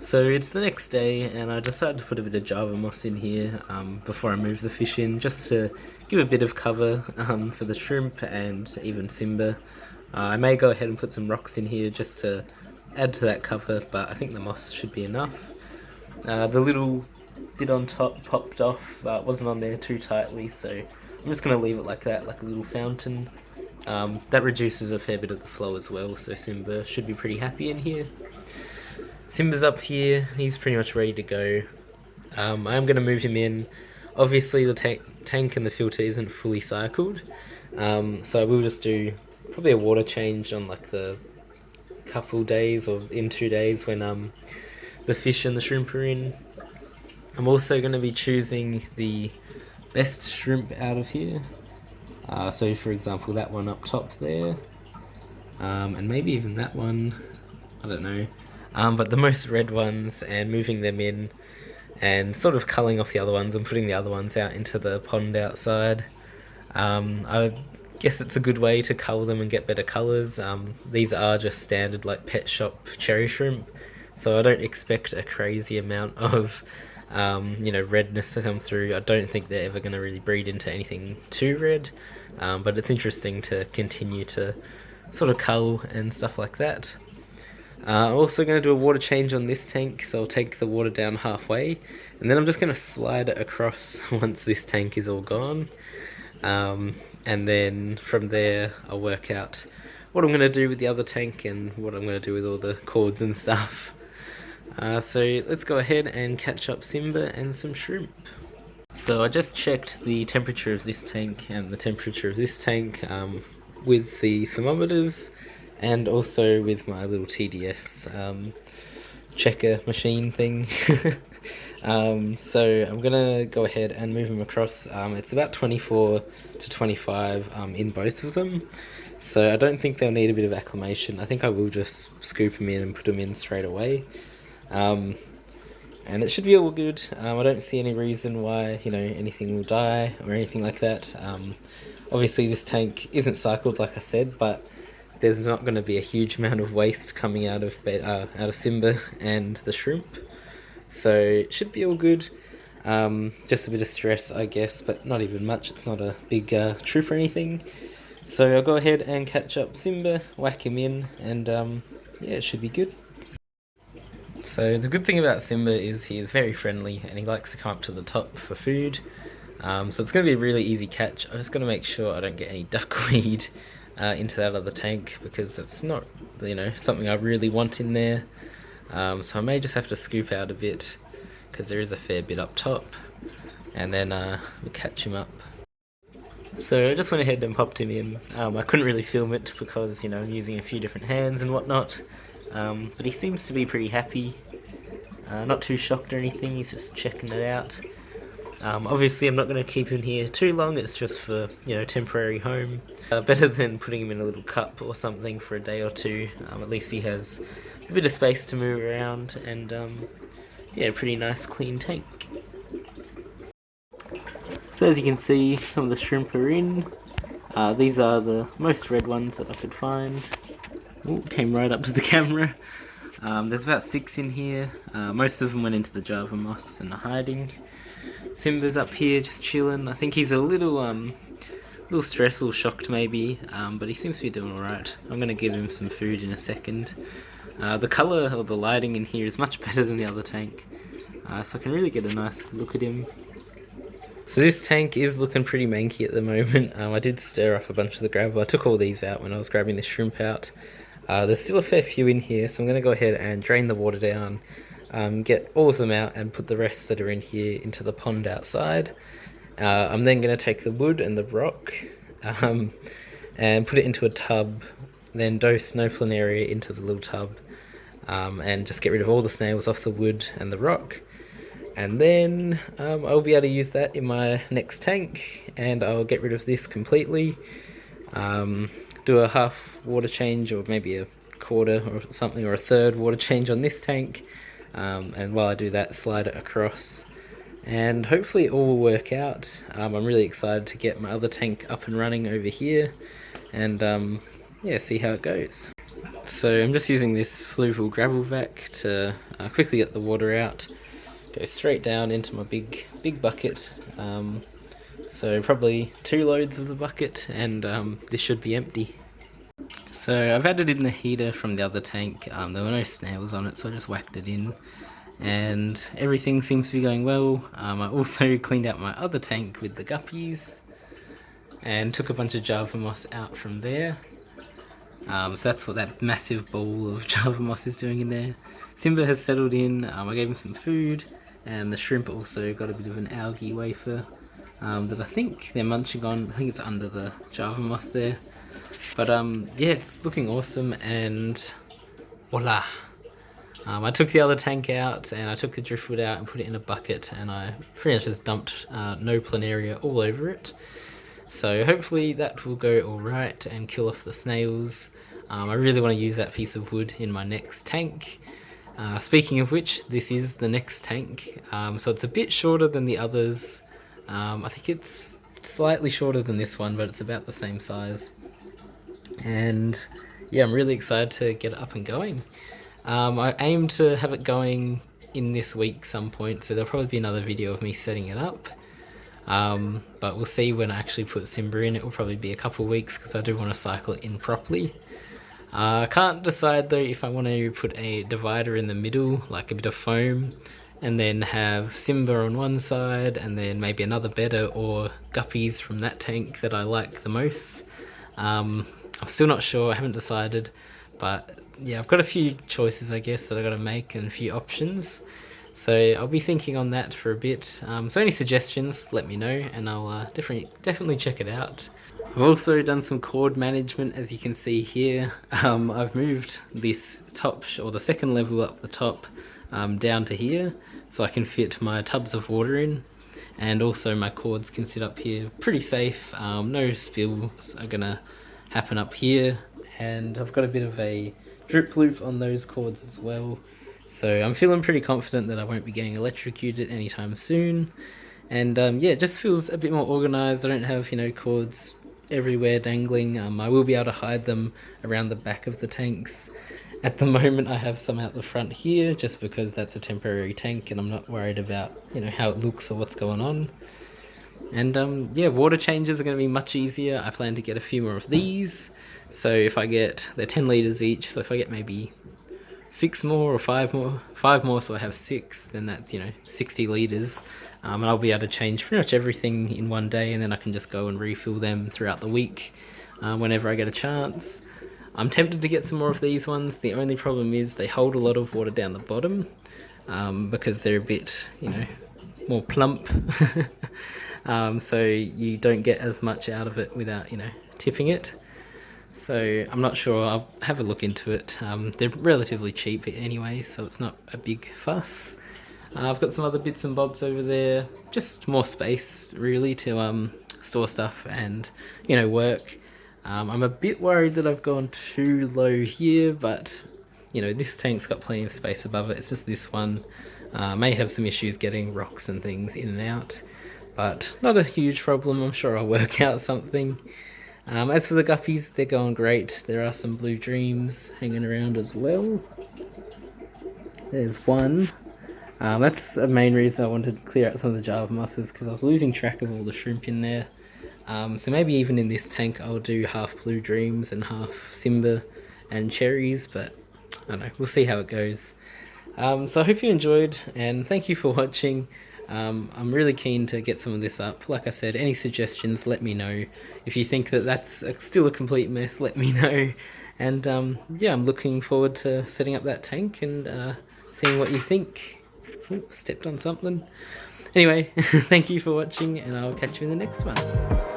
So it's the next day, and I decided to put a bit of Java moss in here before I move the fish in, just to give a bit of cover for the shrimp and even Simba. I may go ahead and put some rocks in here just to add to that cover, but I think the moss should be enough. The little bit on top popped off, wasn't on there too tightly, so I'm just going to leave it like that, like a little fountain. That reduces a fair bit of the flow as well, so Simba should be pretty happy in here. Simba's up here, he's pretty much ready to go. I'm going to move him in. Obviously the tank and the filter isn't fully cycled, so I will just do probably a water change on like the couple days or in 2 days when the fish and the shrimp are in. I'm also going to be choosing the best shrimp out of here. So for example that one up top there, and maybe even that one, I don't know. But the most red ones, and moving them in and sort of culling off the other ones and putting the other ones out into the pond outside. I guess it's a good way to cull them and get better colours. These are just standard like pet shop cherry shrimp, so I don't expect a crazy amount of redness to come through. I don't think they're ever going to really breed into anything too red, but it's interesting to continue to sort of cull and stuff like that. I'm also going to do a water change on this tank, so I'll take the water down halfway, and then I'm just going to slide it across once this tank is all gone. And then from there I'll work out what I'm going to do with the other tank and what I'm going to do with all the cords and stuff. So let's go ahead and catch up Simba and some shrimp. So I just checked the temperature of this tank and the temperature of this tank with the thermometers, and also with my little TDS checker machine thing. So I'm gonna go ahead and move them across. It's about 24 to 25 in both of them, so I don't think they'll need a bit of acclimation. I think I will just scoop them in and put them in straight away. And it should be all good. I don't see any reason why anything will die or anything like that. Obviously this tank isn't cycled like I said, but there's not going to be a huge amount of waste coming out of Simba and the shrimp, so it should be all good. Just a bit of stress, I guess, but not even much. It's not a big trip or anything. So I'll go ahead and catch up Simba, whack him in, and yeah, it should be good. So the good thing about Simba is he is very friendly and he likes to come up to the top for food. So it's going to be a really easy catch. I'm just going to make sure I don't get any duckweed into that other tank, because it's not something I really want in there. So I may just have to scoop out a bit, because there is a fair bit up top, and then we'll catch him up. So I just went ahead and popped him in. I couldn't really film it because I'm using a few different hands and whatnot, but he seems to be pretty happy, not too shocked or anything. He's just checking it out. Obviously I'm not going to keep him here too long, it's just for temporary home. Better than putting him in a little cup or something for a day or two. At least he has a bit of space to move around, and yeah, pretty nice clean tank. So as you can see, some of the shrimp are in. These are the most red ones that I could find. Ooh, came right up to the camera. There's about 6 in here. Most of them went into the Java moss and are hiding. Simba's up here just chilling. I think he's a little stressed, a little shocked maybe, but he seems to be doing alright. I'm going to give him some food in a second. The colour or the lighting in here is much better than the other tank, so I can really get a nice look at him. So this tank is looking pretty manky at the moment. I did stir up a bunch of the gravel. I took all these out when I was grabbing the shrimp out. There's still a fair few in here, so I'm going to go ahead and drain the water down, get all of them out and put the rest that are in here into the pond outside. I'm then going to take the wood and the rock and put it into a tub, then dose no planaria into the little tub, and just get rid of all the snails off the wood and the rock. And then I'll be able to use that in my next tank, and I'll get rid of this completely. Do a half water change, or maybe a quarter or something, or a third water change on this tank, and while I do that, slide it across, and hopefully it all will work out. I'm really excited to get my other tank up and running over here, and yeah, see how it goes. So I'm just using this fluvial gravel vac to quickly get the water out. Go straight down into my big bucket. So probably 2 loads of the bucket, and this should be empty. So I've added in the heater from the other tank. There were no snails on it, so I just whacked it in, and everything seems to be going well. I also cleaned out my other tank with the guppies and took a bunch of Java moss out from there. So that's what that massive ball of Java moss is doing in there. Simba has settled in. I gave him some food, and the shrimp also got a bit of an algae wafer that I think they're munching on. I think it's under the Java moss there. But yeah, it's looking awesome, and voila! I took the other tank out, and I took the driftwood out and put it in a bucket, and I pretty much just dumped no planaria all over it. So hopefully that will go alright and kill off the snails. I really want to use that piece of wood in my next tank. Speaking of which, this is the next tank. So it's a bit shorter than the others. I think it's slightly shorter than this one, but it's about the same size. And yeah, I'm really excited to get it up and going. I aim to have it going in this week some point, so there'll probably be another video of me setting it up. But we'll see when I actually put Simba in. It will probably be a couple of weeks because I do want to cycle it in properly. I can't decide though if I want to put a divider in the middle, like a bit of foam, and then have Simba on one side and then maybe another Betta or guppies from that tank that I like the most. I'm still not sure, I haven't decided, but yeah, I've got a few choices I guess that I've got to make and a few options. So I'll be thinking on that for a bit. So any suggestions, let me know, and I'll definitely check it out. I've also done some cord management, as you can see here. I've moved this top, or the second level up the top, down to here, so I can fit my tubs of water in, and also my cords can sit up here pretty safe. No spills are gonna happen up here, and I've got a bit of a drip loop on those cords as well. So I'm feeling pretty confident that I won't be getting electrocuted anytime soon. And yeah, it just feels a bit more organised. I don't have, cords everywhere dangling. I will be able to hide them around the back of the tanks. At the moment I have some out the front here, just because that's a temporary tank and I'm not worried about, how it looks or what's going on. And yeah, water changes are going to be much easier. I plan to get a few more of these. So if I get, they're 10 litres each, so if I get maybe 6 more or 5 more, so I have 6, then that's 60 litres, and I'll be able to change pretty much everything in one day, and then I can just go and refill them throughout the week whenever I get a chance. I'm tempted to get some more of these ones. The only problem is they hold a lot of water down the bottom because they're a bit more plump. So you don't get as much out of it without tipping it. So I'm not sure, I'll have a look into it. They're relatively cheap anyway, so it's not a big fuss. I've got some other bits and bobs over there, just more space really to store stuff and work. I'm a bit worried that I've gone too low here, but this tank's got plenty of space above it. It's just this one may have some issues getting rocks and things in and out, but not a huge problem. I'm sure I'll work out something. As for the guppies, they're going great. There are some blue dreams hanging around as well. There's one. That's a main reason I wanted to clear out some of the Java mosses, because I was losing track of all the shrimp in there. So maybe even in this tank I'll do half blue dreams and half Simba and cherries, but I don't know, we'll see how it goes. So I hope you enjoyed, and thank you for watching. I'm really keen to get some of this up. Like I said, any suggestions, let me know. If you think that that's still a complete mess, let me know. And yeah, I'm looking forward to setting up that tank and seeing what you think. Ooh, stepped on something. Anyway, thank you for watching, and I'll catch you in the next one.